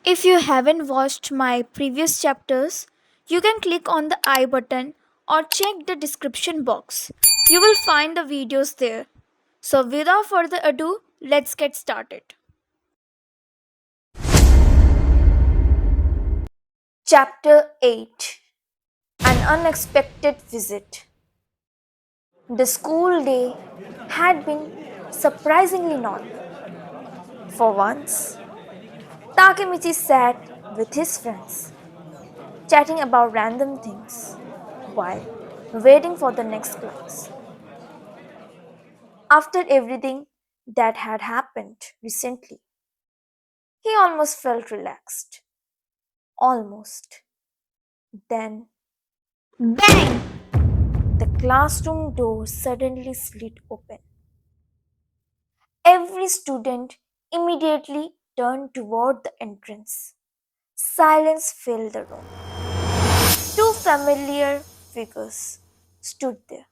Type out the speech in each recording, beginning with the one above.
If you haven't watched my previous chapters, you can click on the I button or check the description box. You will find the videos there. So, without further ado, let's get started. Chapter 8, An Unexpected Visit. The school day had been surprisingly normal. For once, Takemichi sat with his friends, chatting about random things while waiting for the next class. After everything that had happened recently, he almost felt relaxed. Almost. Then, bang! The classroom door suddenly slid open. Every student immediately turned toward the entrance. Silence filled the room. Two familiar figures stood there.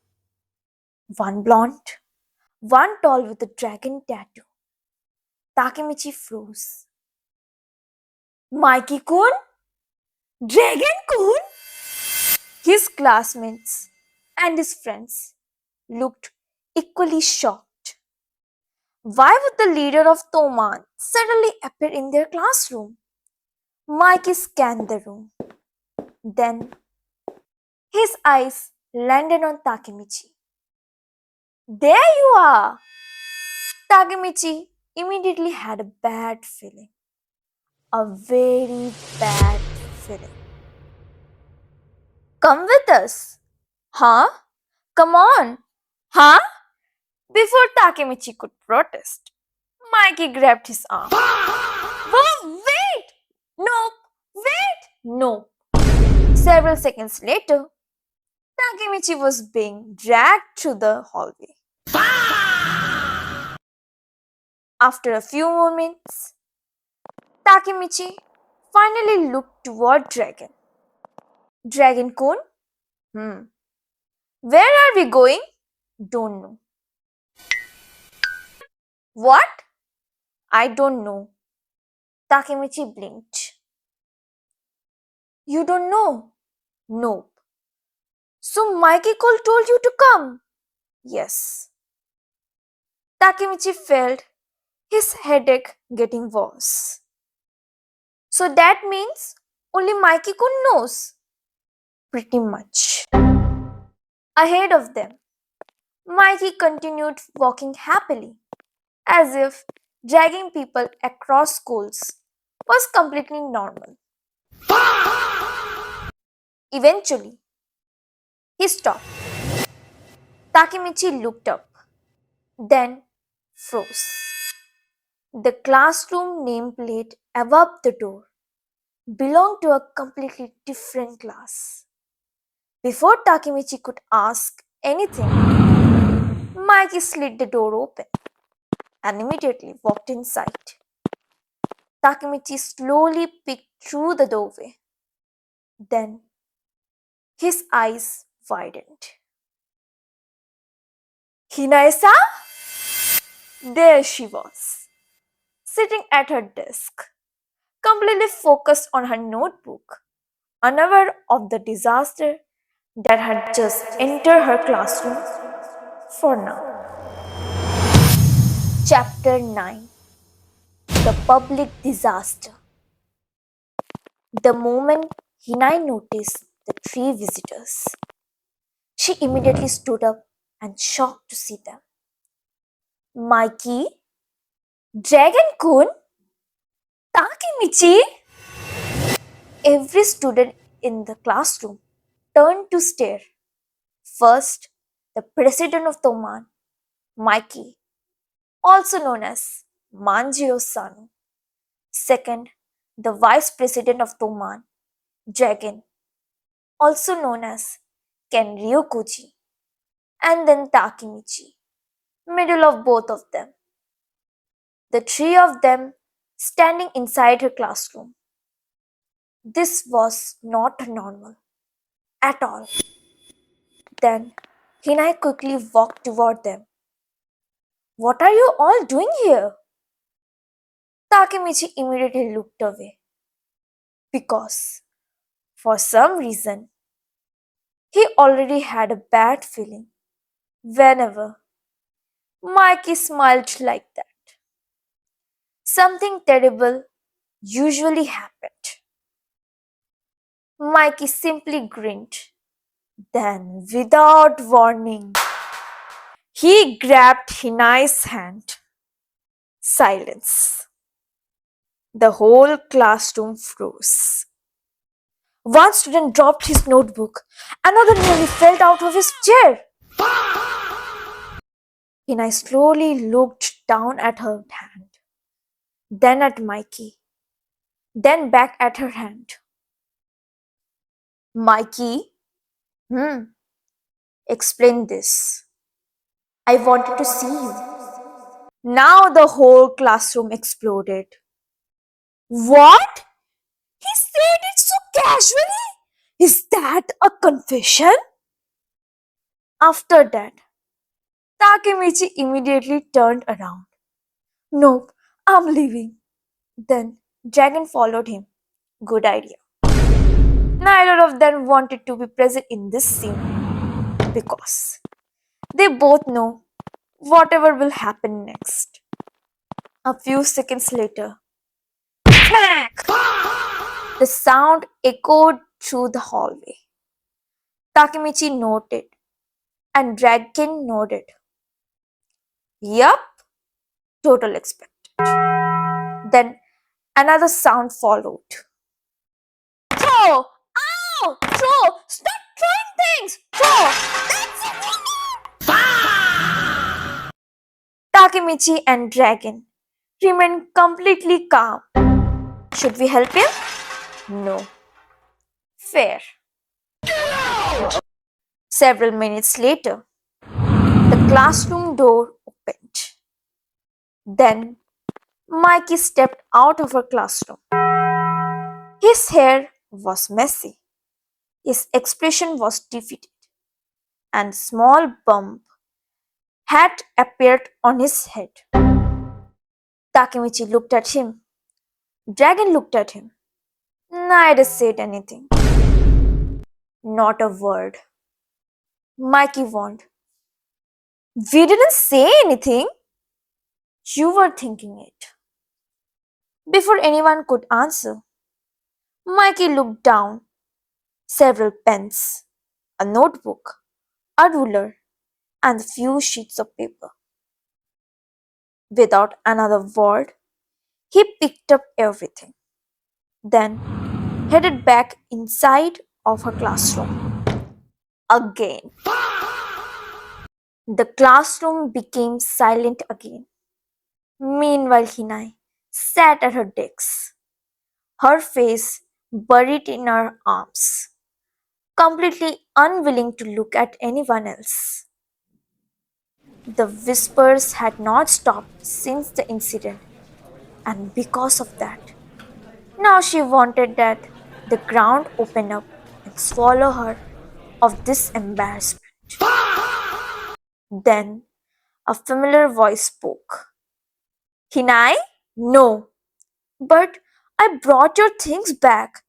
One blonde, one tall with a dragon tattoo. Takemichi froze. Mikey Kun? Dragon Kun? His classmates and his friends looked equally shocked. Why would the leader of Toman suddenly appear in their classroom? Mikey scanned the room. Then his eyes landed on Takemichi. There you are! Takemichi immediately had a bad feeling. A very bad feeling. Come with us. Huh? Come on. Huh? Before Takemichi could protest, Mikey grabbed his arm. Whoa, wait! Nope! Wait! No. Several seconds later, Takemichi was being dragged through the hallway. After a few moments, Takemichi finally looked toward Dragon. Dragon Kun? Hmm. Where are we going? Don't know. What? I don't know. Takemichi blinked. You don't know? Nope. So Mikey Cole told you to come? Yes. Takemichi felt his headache getting worse. So that means only Mikey Kun knows? Pretty much. Ahead of them, Mikey continued walking happily, as if dragging people across schools was completely normal. Eventually, he stopped. Takemichi looked up, then froze. The classroom nameplate above the door belonged to a completely different class. Before Takemichi could ask anything, Mikey slid the door open and immediately walked inside. Takemichi slowly peeked through the doorway. Then his eyes widened. Hinaesa? There she was, sitting at her desk, completely focused on her notebook, unaware of the disaster that had just entered her classroom for now. Chapter 9, The Public Disaster. The moment Hinai noticed the three visitors, she immediately stood up and shocked to see them. Mikey, Dragon Kun, Takemichi. Every student in the classroom turned to stare. First, the president of Toman, Mikey, also known as Manjiro Sano. Second, the vice president of Toman, Dragon, also known as Ken Ryokuji. And then Takemichi, middle of both of them. The three of them standing inside her classroom. This was not normal at all. Then Hinai quickly walked toward them. What are you all doing here? Takemichi immediately looked away. because for some reason he already had a bad feeling whenever Mikey smiled like that. Something terrible usually happened. Mikey simply grinned. Then, without warning, he grabbed Hinai's hand. Silence. The whole classroom froze. One student dropped his notebook. Another nearly fell out of his chair. Hinai slowly looked down at her hand, then at Mikey, then back at her hand. Mikey, hmm, explain this. I wanted to see you. Now the whole classroom exploded. What? He said it so casually? Is that a confession? After that, Takemichi immediately turned around. Nope, I'm leaving. Then Dragon followed him. Good idea. Neither of them wanted to be present in this scene because they both know whatever will happen next. A few seconds later, smack! The sound echoed through the hallway. Takemichi nodded and Dragon nodded. Yup, total expected. Then another sound followed. Throw! Ow! Throw! Stop throwing things! Throw! Takemichi and Dragon remained completely calm. Should we help him? No. Fair. Several minutes later, the classroom door opened. Then Mikey stepped out of her classroom. His hair was messy, his expression was defeated, and a small bump had appeared on his head. Takemichi looked at him. Dragon looked at him. Neither said anything. Not a word. Mikey warned. We didn't say anything. You were thinking it. Before anyone could answer, Mikey looked down. Several pens, a notebook, a ruler, and a few sheets of paper. Without another word, he picked up everything, then headed back inside of her classroom. Again. The classroom became silent again. Meanwhile, Hinai sat at her desk, her face buried in her arms, completely unwilling to look at anyone else. The whispers had not stopped since the incident, and because of that, now she wanted that the ground open up and swallow her of this embarrassment. Then a familiar voice spoke. Hinai? No. But I brought your things back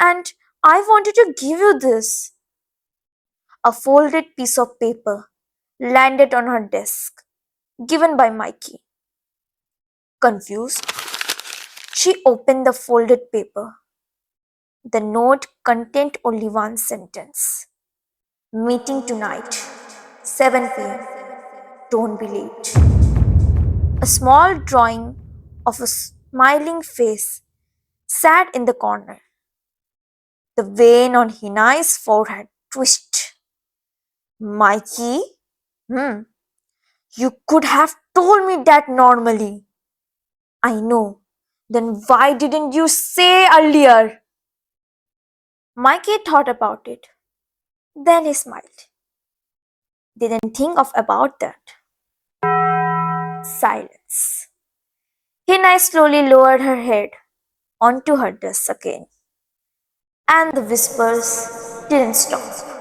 and I wanted to give you this. A folded piece of paper landed on her desk, given by Mikey. Confused, she opened the folded paper. The note contained only one sentence. Meeting tonight, 7 p.m. Don't be late. A small drawing of a smiling face sat in the corner. The vein on Hinai's forehead twisted. Mikey? You could have told me that normally. I know. Then why didn't you say earlier? Mikey thought about it. Then he smiled. Didn't think of about that. Silence. Hinai slowly lowered her head onto her desk again. And the whispers didn't stop.